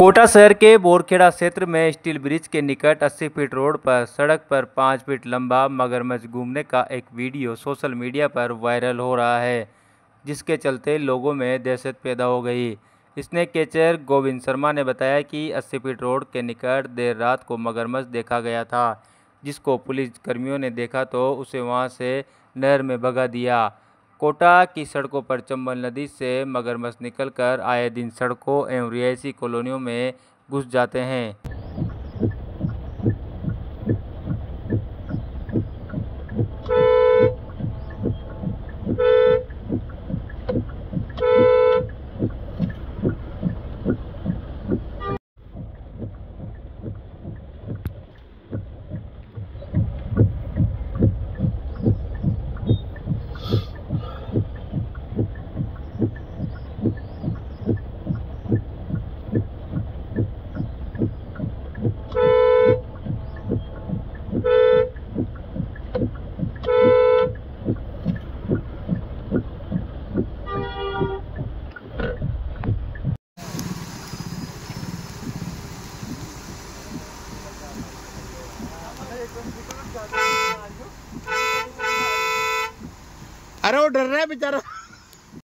कोटा शहर के बोरखेड़ा क्षेत्र में स्टील ब्रिज के निकट 80 फीट रोड पर सड़क पर 5 फीट लंबा मगरमच्छ घूमने का एक वीडियो सोशल मीडिया पर वायरल हो रहा है, जिसके चलते लोगों में दहशत पैदा हो गई। स्नेक कैचर गोविंद शर्मा ने बताया कि 80 फीट रोड के निकट देर रात को मगरमच्छ देखा गया था, जिसको पुलिस कर्मियों ने देखा तो उसे वहां से नहर में भगा दिया। कोटा की सड़कों पर चंबल नदी से मगरमच्छ निकलकर आए दिन सड़कों एवं रिहायशी कॉलोनियों में घुस जाते हैं। अरे वो डर रहा है बेचारा।